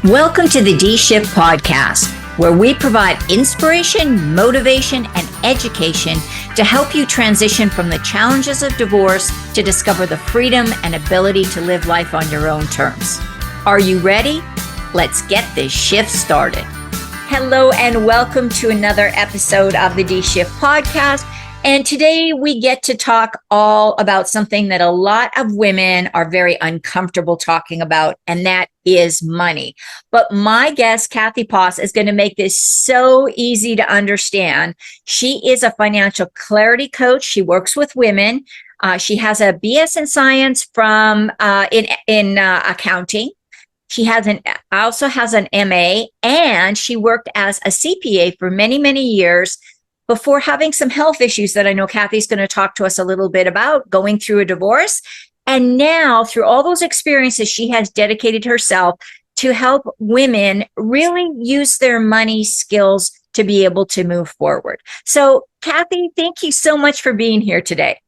Welcome to the D-Shift podcast, where we provide inspiration, motivation, and education to help you transition from the challenges of divorce to discover the freedom and ability to live life on your own terms. Are you ready? Let's get this shift started. Hello, and welcome to another episode of the D-Shift podcast. And today we get to talk all about something that a lot of women are very uncomfortable talking about, and that is money. But my guest, Kathy Poss, is going to make this so easy to understand. She is a financial clarity coach. She works with women. She has a BS in science from in accounting. She also has an MA, and she worked as a CPA for many, many years before having some health issues that I know Kathy's going to talk to us a little bit about, going through a divorce. And now, through all those experiences, she has dedicated herself to help women really use their money skills to be able to move forward. So, Kathy, thank you so much for being here today.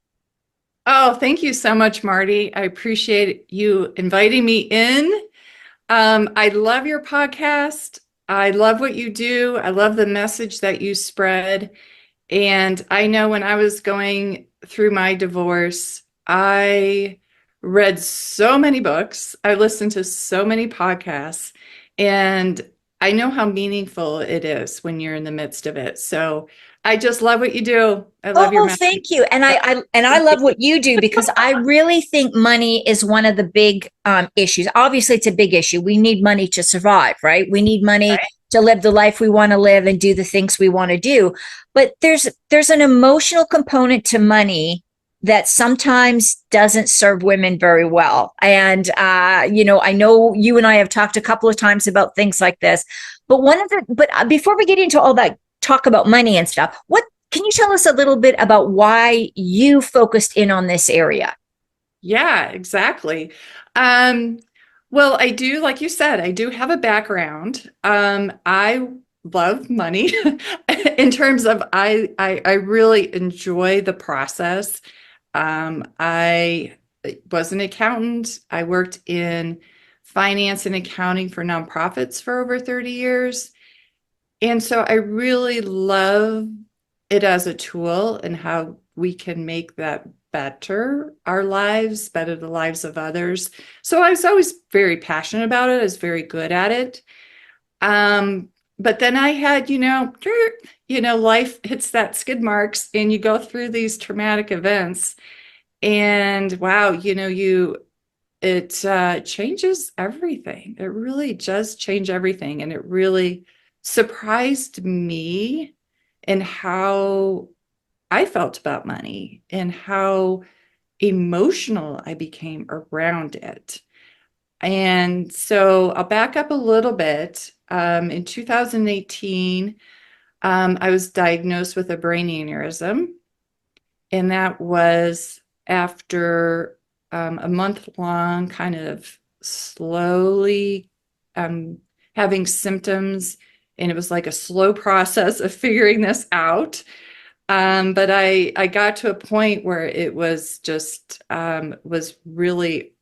Oh, thank you so much, Marty. I appreciate you inviting me in. I love your podcast. I love what you do. I love the message that you spread. And I know when I was going through my divorce, I read so many books. I listened to so many podcasts, and I know how meaningful it is when you're in the midst of it. So I just love what you do. I love your message. Thank you. And I love what you do, because I really think money is one of the big issues. Obviously, it's a big issue. We need money to survive, right? We need money to live the life we want to live and do the things we want to do. But there's an emotional component to money that sometimes doesn't serve women very well. And I know you and I have talked a couple of times about things like this. But before we get into all that talk about money and stuff, can you tell us a little bit about why you focused in on this area? Yeah, exactly. Well, I do, like you said, I do have a background. I love money in terms of I really enjoy the process. I was an accountant. I worked in finance and accounting for nonprofits for over 30 years. And so I really love it as a tool and how we can make that better our lives, better the lives of others. So I was always very passionate about it. I was very good at it. But then I had, life hits that skid marks and you go through these traumatic events, and wow, it changes everything. It really does change everything. And it really surprised me in how I felt about money and how emotional I became around it. And so I'll back up a little bit. In 2018, I was diagnosed with a brain aneurysm, and that was after a month-long kind of slowly having symptoms, and it was like a slow process of figuring this out. But I got to a point where it was just was really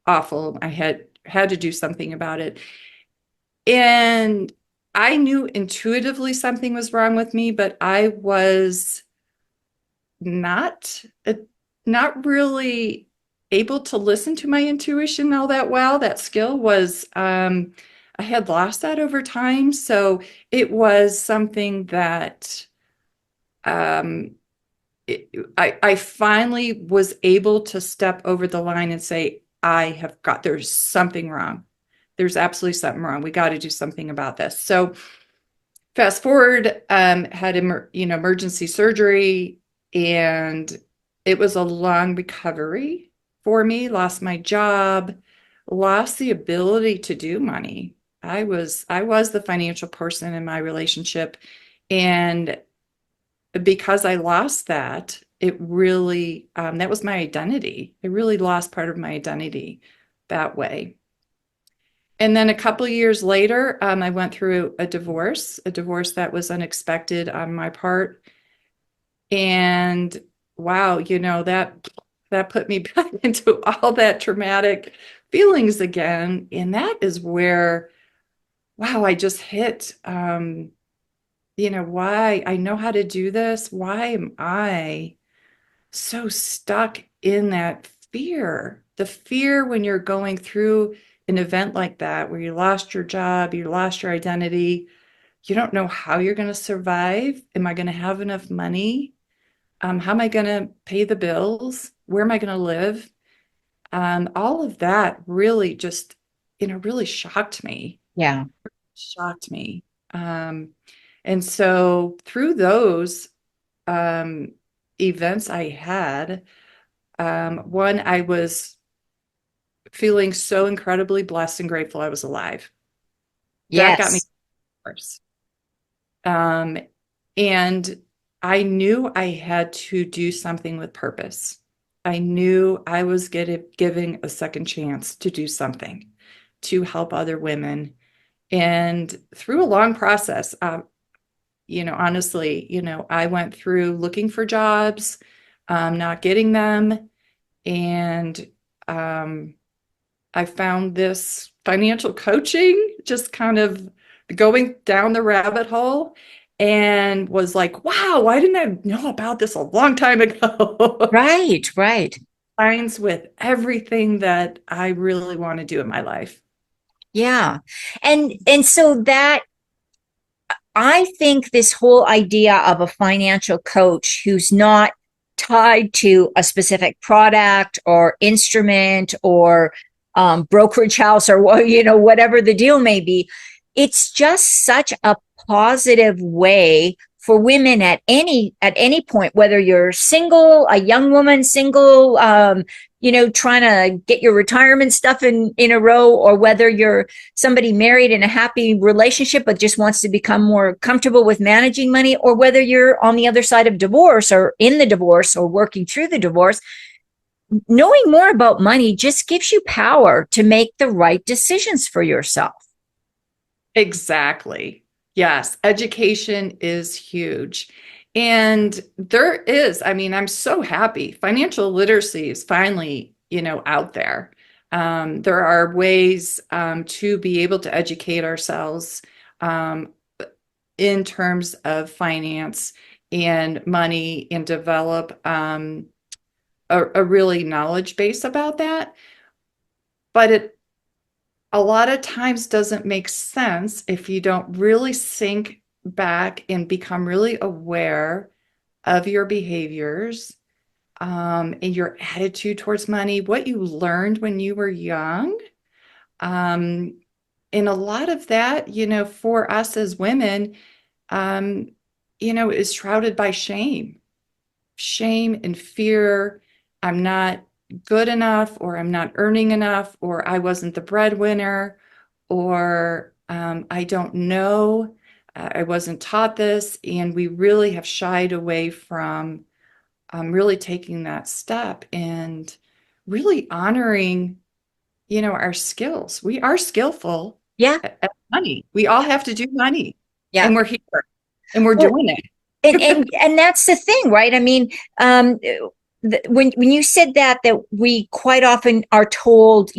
awful. I had to do something about it. And I knew intuitively something was wrong with me, but I was not really able to listen to my intuition all that well. That skill was, I had lost that over time. So it was something that I finally was able to step over the line and say, there's something wrong. There's absolutely something wrong. We got to do something about this. So fast forward, had emergency surgery, and it was a long recovery for me. Lost my job, lost the ability to do money. I was the financial person in my relationship, and because I lost that, it really that was my identity. I really lost part of my identity that way. And then a couple of years later, I went through a divorce that was unexpected on my part. And wow, that put me back into all that traumatic feelings again. And that is where wow, I just hit, why I know how to do this. Why am I so stuck in that fear? The fear when you're going through an event like that, where you lost your job, you lost your identity, you don't know how you're going to survive. Am I going to have enough money? How am I going to pay the bills? Where am I going to live? All of that really just, really shocked me. Yeah. Shocked me. Um, and so through those um, events I had, one, I was feeling so incredibly blessed and grateful I was alive. That got me Yes. first. Um, and I knew I had to do something with purpose. I knew I was giving a second chance to do something to help other women. And through a long process, honestly, I went through looking for jobs, not getting them. And um, I found this financial coaching, just kind of going down the rabbit hole, and was like, wow, why didn't I know about this a long time ago? Right, right. Aligns with everything that I really want to do in my life. Yeah. And so that I think this whole idea of a financial coach who's not tied to a specific product or instrument or brokerage house or whatever the deal may be, it's just such a positive way for women at any point, whether you're single, a young woman, single, trying to get your retirement stuff in a row, or whether you're somebody married in a happy relationship but just wants to become more comfortable with managing money, or whether you're on the other side of divorce or in the divorce or working through the divorce. Knowing more about money just gives you power to make the right decisions for yourself. Exactly. Yes, education is huge. And there is, I mean, I'm so happy. Financial literacy is finally, out there. There are ways to be able to educate ourselves um, in terms of finance and money and develop a really knowledge base about that. But it a lot of times doesn't make sense if you don't really sink back and become really aware of your behaviors, and your attitude towards money, what you learned when you were young. Um, and a lot of that, for us as women, um, is shrouded by shame and fear. I'm not good enough, or I'm not earning enough, or I wasn't the breadwinner, or I don't know. I wasn't taught this. And we really have shied away from really taking that step and really honoring, our skills. We are skillful Yeah. at money. We all have to do money, Yeah. and we're here and we're Well, doing it. and that's the thing, right? I mean, when you said that we quite often are told,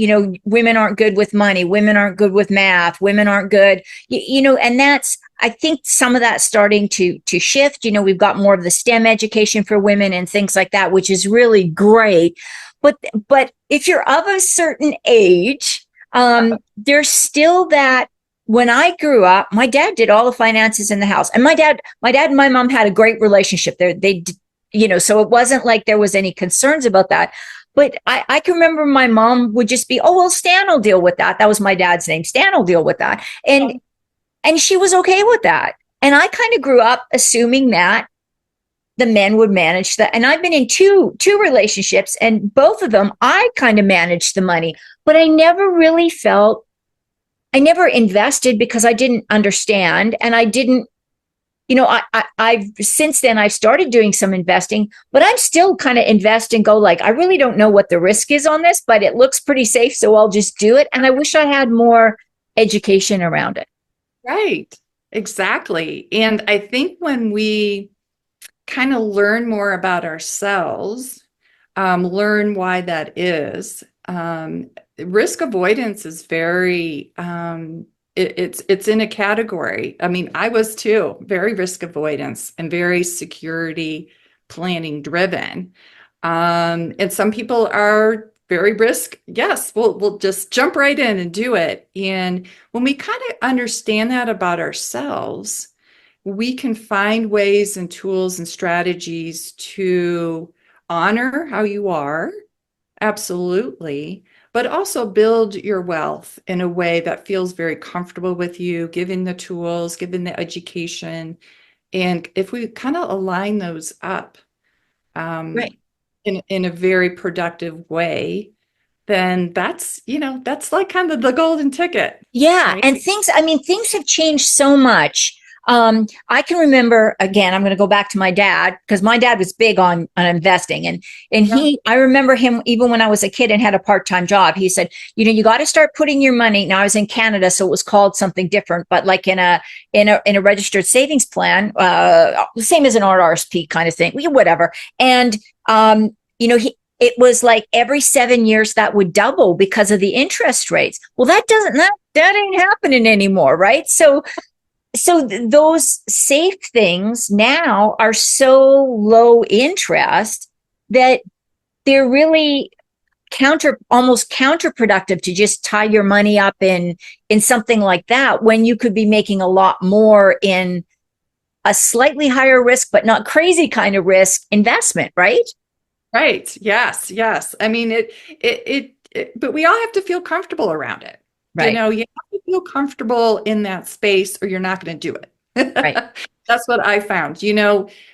women aren't good with money, women aren't good with math, women aren't good, and that's, I think some of that's starting to shift. We've got more of the STEM education for women and things like that, which is really great. But if you're of a certain age, there's still that. When I grew up, my dad did all the finances in the house, and my dad and my mom had a great relationship. So it wasn't like there was any concerns about that. But I can remember my mom would just be, oh, well, Stan will deal with that. That was my dad's name. Stan will deal with that. And she was okay with that. And I kind of grew up assuming that the men would manage that. And I've been in two relationships, and both of them, I kind of managed the money, but I never invested because I didn't understand, and I didn't, I've since then I've started doing some investing, but I'm still kind of invest and go like, I really don't know what the risk is on this, but it looks pretty safe, so I'll just do it. And I wish I had more education around it. Right. Exactly. And I think when we kind of learn more about ourselves, learn why that is, risk avoidance is very it's in a category. I mean, I was too, very risk avoidance and very security planning driven. And some people are very risk. Yes, we'll just jump right in and do it. And when we kind of understand that about ourselves, we can find ways and tools and strategies to honor how you are. Absolutely. But also build your wealth in a way that feels very comfortable with you, given the tools, given the education. And if we kind of align those up um, Right. in a very productive way, then that's like kind of the golden ticket, Yeah, right? and things have changed so much. I can remember again, I'm going to go back to my dad because my dad was big on investing and Yeah. I remember him even when I was a kid and had a part-time job. He said, you got to start putting your money. Now I was in Canada, so it was called something different, but like in a registered savings plan, same as an RRSP kind of thing, whatever. And it was like every 7 years that would double because of the interest rates. Well, that ain't happening anymore, right? So those safe things now are so low interest that they're really almost counterproductive to just tie your money up in something like that when you could be making a lot more in a slightly higher risk but not crazy kind of risk investment, right? Right. Yes. Yes. I mean, but we all have to feel comfortable around it. Right, You have to feel comfortable in that space or you're not going to do it. right. That's what I found.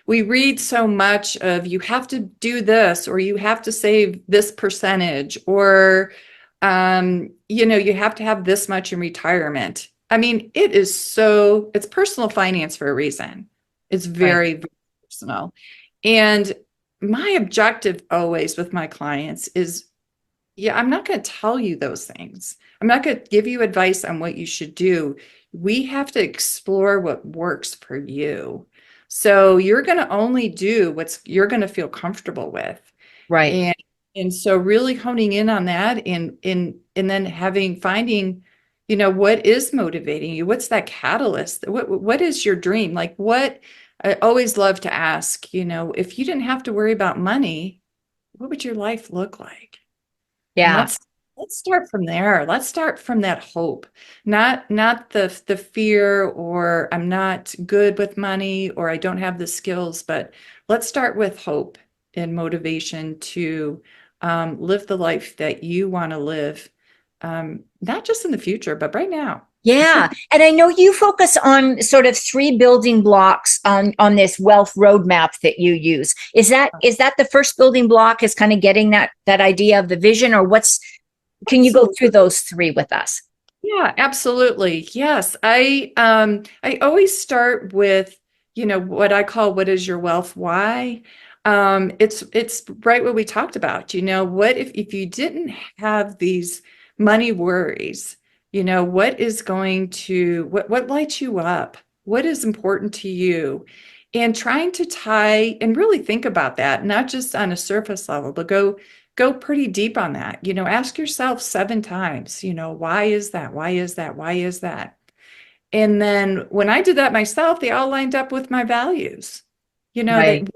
We read so much of you have to do this or you have to save this percentage or, you have to have this much in retirement. I mean, it's personal finance for a reason. It's Right. very, very personal. And my objective always with my clients is, yeah, I'm not going to tell you those things. I'm not going to give you advice on what you should do. We have to explore what works for you. So you're going to only do what's you're going to feel comfortable with. Right. And and so really honing in on that and then finding, what is motivating you? What's that catalyst? What is your dream? Like what I always love to ask, if you didn't have to worry about money, what would your life look like? And Yeah. let's start from there. Let's start from that hope. Not the fear or I'm not good with money or I don't have the skills, but let's start with hope and motivation to live the life that you want to live, not just in the future, but right now. Yeah. And I know you focus on sort of three building blocks on this wealth roadmap that you use. Is that the first building block is kind of getting that idea of the vision or can you go through Absolutely. those three with us? Yeah, absolutely. Yes. I always start with, what I call what is your wealth why? It's right what we talked about. What if you didn't have these money worries, what lights you up? What is important to you? And trying to tie and really think about that, not just on a surface level, but go pretty deep on that. Ask yourself 7 times, why is that? Why is that? Why is that? And then when I did that myself, they all lined up with my values. They Right.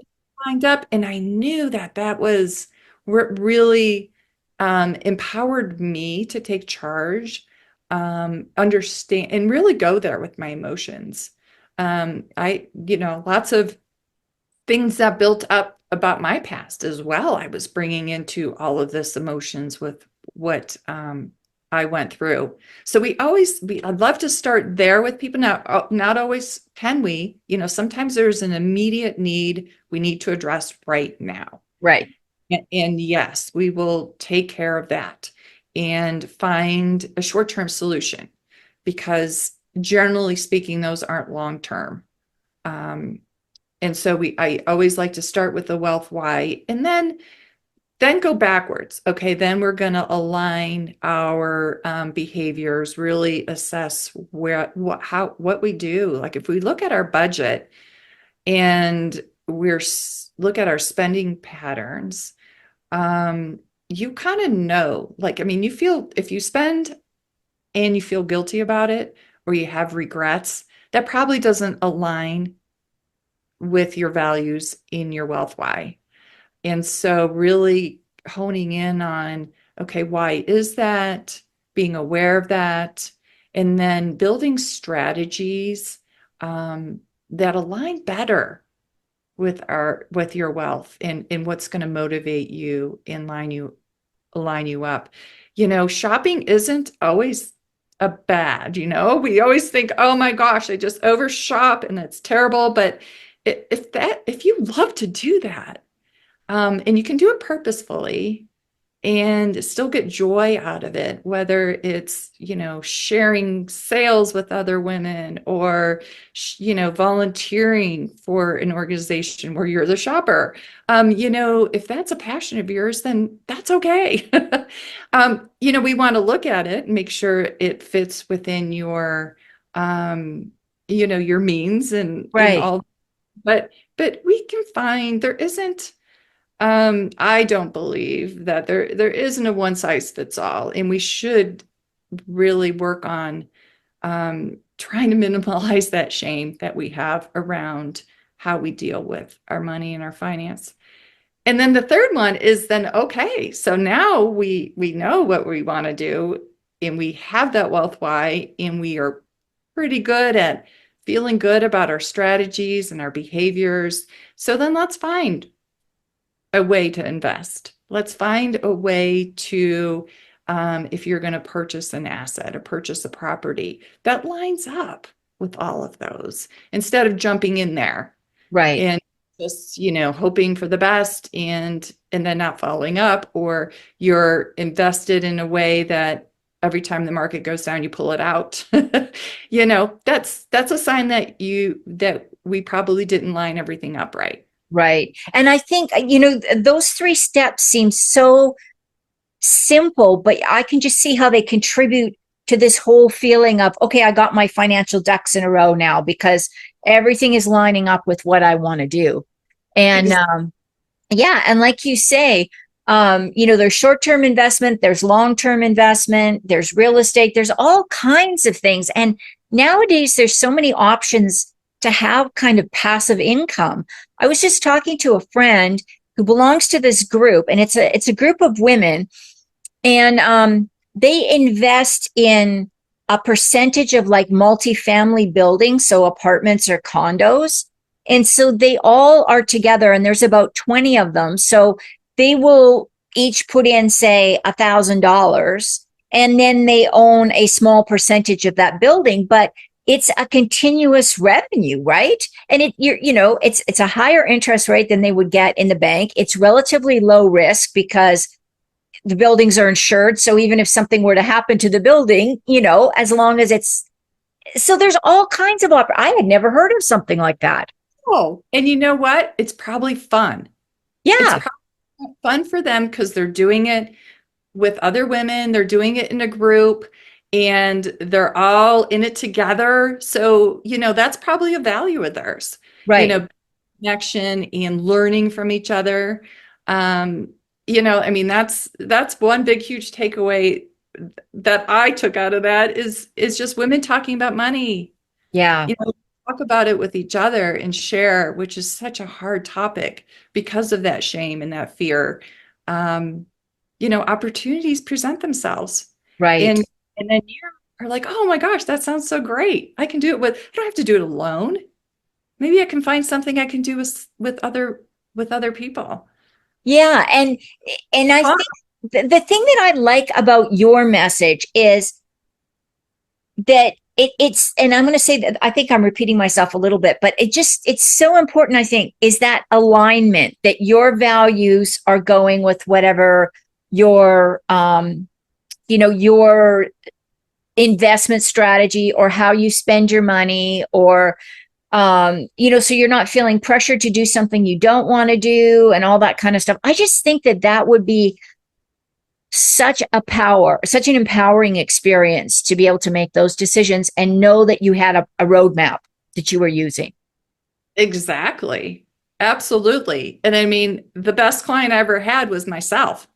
lined up, and I knew that was what really empowered me to take charge, understand, and really go there with my emotions. Lots of things that built up about my past as well. I was bringing into all of this emotions with what I went through. So I'd love to start there with people. Now, not always can we, sometimes there's an immediate need we need to address right now. Right. And yes, we will take care of that and find a short-term solution because generally speaking, those aren't long-term. Um, and so I always like to start with the wealth why, and then go backwards. Okay, then we're going to align our behaviors, really assess what we do. Like if we look at our budget and look at our spending patterns, you kind of know. Like I mean, you feel if you spend and you feel guilty about it, or you have regrets, that probably doesn't align with your values in your wealth why. And so really honing in on, okay, why is that? Being aware of that, and then building strategies that align better with your wealth and what's going to motivate you and line you up. Shopping isn't always a bad, we always think, oh my gosh, I just overshop and it's terrible. But if you love to do that, and you can do it purposefully and still get joy out of it, whether it's, sharing sales with other women or, volunteering for an organization where you're the shopper. If that's a passion of yours, then that's okay. We want to look at it and make sure it fits within your means and Right. all, but we can find there isn't I don't believe that there isn't a one size fits all, and we should really work on trying to minimize that shame that we have around how we deal with our money and our finance. And then the third one is then, okay, so now we know what we want to do, and we have that wealth why, and we are pretty good at feeling good about our strategies and our behaviors. So then let's find a way to invest. Let's find a way to, if you're going to purchase an asset or purchase a property, that lines up with all of those instead of jumping in there Right. and just, hoping for the best and then not following up, or you're invested in a way that every time the market goes down, you pull it out. That's a sign that we probably didn't line everything up right. Right. And I think, those three steps seem so simple, but I can just see how they contribute to this whole feeling of, okay, I got my financial ducks in a row now because everything is lining up with what I want to do. And yeah, and like you say, there's short-term investment, there's long-term investment, there's real estate, there's all kinds of things. And nowadays there's so many options to have kind of passive income. I was just talking to a friend who belongs to this group, and it's a group of women, and they invest in a percentage of like multifamily buildings, so apartments or condos. And so they all are together, and there's about 20 of them. So they will each put in, say, $1,000, and then they own a small percentage of that building. But it's a continuous revenue, right? And it's a higher interest rate than they would get in the bank. It's relatively low risk because the buildings are insured. So even if something were to happen to the building, as long as so there's all kinds of I had never heard of something like that. Oh, and you know what? It's probably fun. Yeah. It's probably fun for them because they're doing it with other women. They're doing it in a group and they're all in it together. So, that's probably a value of theirs, Right. Connection and learning from each other. I mean, that's one big, huge takeaway that I took out of that is just women talking about money. Yeah. Talk about it with each other and share, which is such a hard topic because of that shame and that fear. Opportunities present themselves. Right. And then you are like, oh my gosh, that sounds so great. I can do it I don't have to do it alone. Maybe I can find something I can do with other people. Yeah. And I think the thing that I like about your message is that it's, and I'm going to say that I think I'm repeating myself a little bit, but it's so important, I think, is that alignment, that your values are going with whatever your investment strategy or how you spend your money, or so you're not feeling pressured to do something you don't want to do and all that kind of stuff. I just think that would be such an empowering experience to be able to make those decisions and know that you had a roadmap that you were using. Exactly. Absolutely. And I mean, the best client I ever had was myself.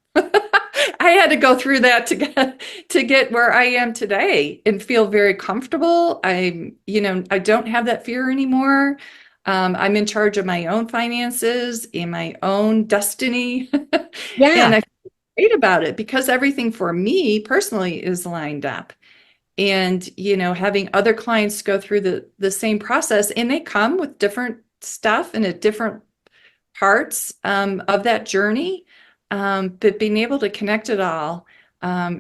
I had to go through that to get where I am today and feel very comfortable. I don't have that fear anymore. I'm in charge of my own finances and my own destiny. Yeah. And I feel great about it because everything for me personally is lined up. And, having other clients go through the same process, and they come with different stuff and at different parts of that journey. But being able to connect it all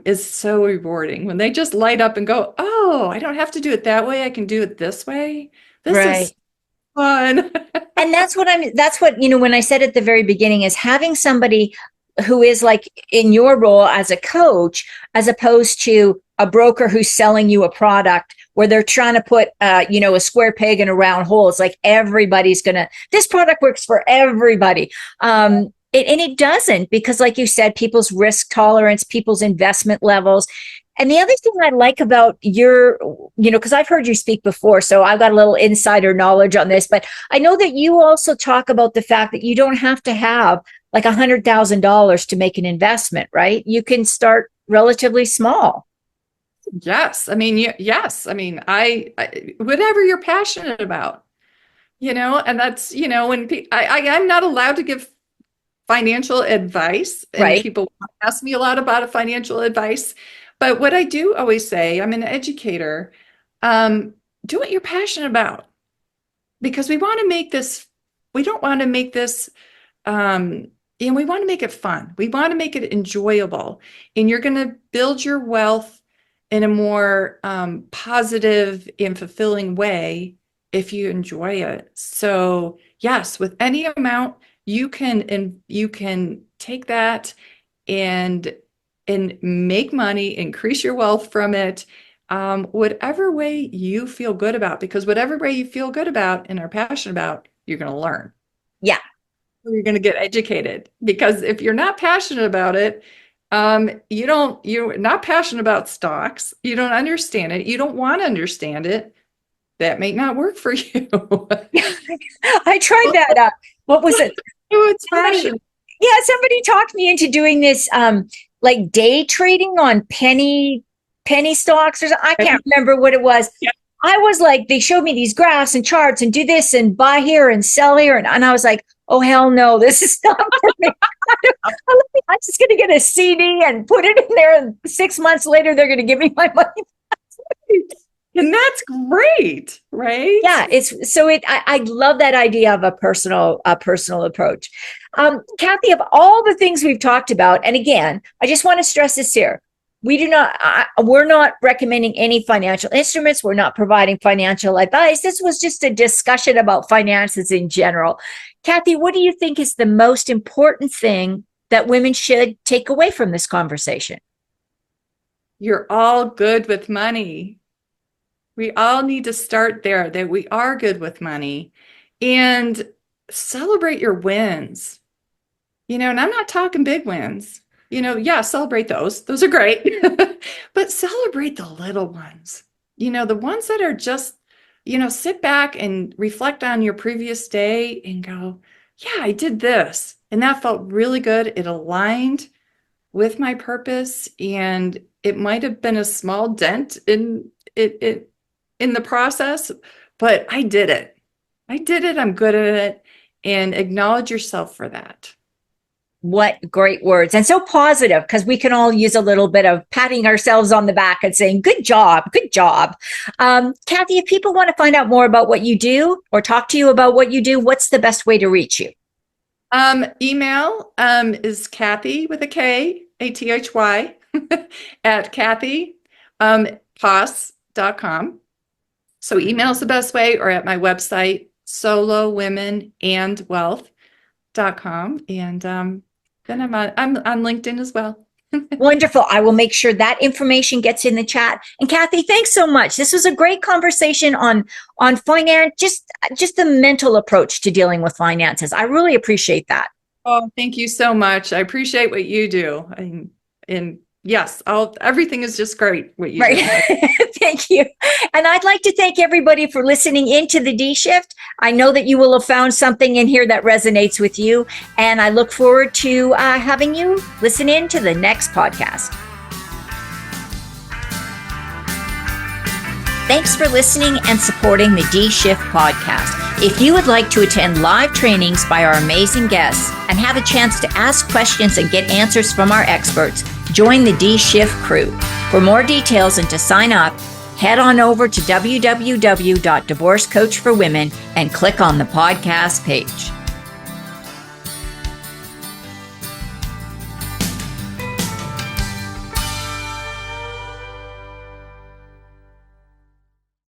is so rewarding when they just light up and go, oh, I don't have to do it that way. I can do it this way. This Right. is fun. And that's what, when I said at the very beginning is having somebody who is like in your role as a coach, as opposed to a broker who's selling you a product where they're trying to put, a square peg in a round hole. It's like this product works for everybody. And it doesn't, because like you said, people's risk tolerance, people's investment levels. And the other thing I like about because I've heard you speak before, so I've got a little insider knowledge on this, but I know that you also talk about the fact that you don't have to have like $100,000 to make an investment, right? You can start relatively small. Yes. I mean, yes. I mean, I whatever you're passionate about, and that's, when I'm not allowed to give financial advice, and Right. people ask me a lot about financial advice. But what I do always say, I'm an educator, do what you're passionate about, because we don't want to make this, and we want to make it fun. We want to make it enjoyable. And you're going to build your wealth in a more positive and fulfilling way if you enjoy it. So yes, with any amount, you can take that and make money, increase your wealth from it, whatever way you feel good about, because whatever way you feel good about and are passionate about, you're going to learn. Yeah. You're going to get educated, because if you're not passionate about it, you're not passionate about stocks, you don't understand it, you don't want to understand it, that may not work for you. I tried that. What was it? It's Somebody, passion. somebody talked me into doing this, like day trading on penny stocks, or something. I can't remember what it was. Yeah. I was like, they showed me these graphs and charts and do this and buy here and sell here. And I was like, oh, hell no, this is not for me. I'm just going to get a CD and put it in there. And 6 months later, they're going to give me my money. And that's great, right? Yeah, I love that idea of a personal approach. Kathy, of all the things we've talked about, and again, I just want to stress this here. We're not recommending any financial instruments. We're not providing financial advice. This was just a discussion about finances in general. Kathy, what do you think is the most important thing that women should take away from this conversation? You're all good with money. We all need to start there, that we are good with money, and celebrate your wins. And I'm not talking big wins. Yeah, celebrate those. Those are great. But celebrate the little ones. The ones that are just, sit back and reflect on your previous day and go, yeah, I did this. And that felt really good. It aligned with my purpose. And it might have been a small dent in the process, but I did it. I'm good at it. And acknowledge yourself for that. What great words, and so positive, because we can all use a little bit of patting ourselves on the back and saying, good job. Kathy, if people want to find out more about what you do or talk to you about what you do, what's the best way to reach you? Email is Kathy with a K, ATHY, at Kathy Haas.com. So email is the best way, or at my website, solowomenandwealth.com. And then I'm on LinkedIn as well. Wonderful. I will make sure that information gets in the chat. And Kathy, thanks so much. This was a great conversation on finance, just the mental approach to dealing with finances. I really appreciate that. Oh, thank you so much. I appreciate what you do. And Yes, everything is just great. What you Right. did. Thank you. And I'd like to thank everybody for listening into the D Shift. I know that you will have found something in here that resonates with you. And I look forward to having you listen in to the next podcast. Thanks for listening and supporting the D Shift podcast. If you would like to attend live trainings by our amazing guests and have a chance to ask questions and get answers from our experts, join the D Shift crew. For more details and to sign up, head on over to www.divorcecoachforwomen and click on the podcast page.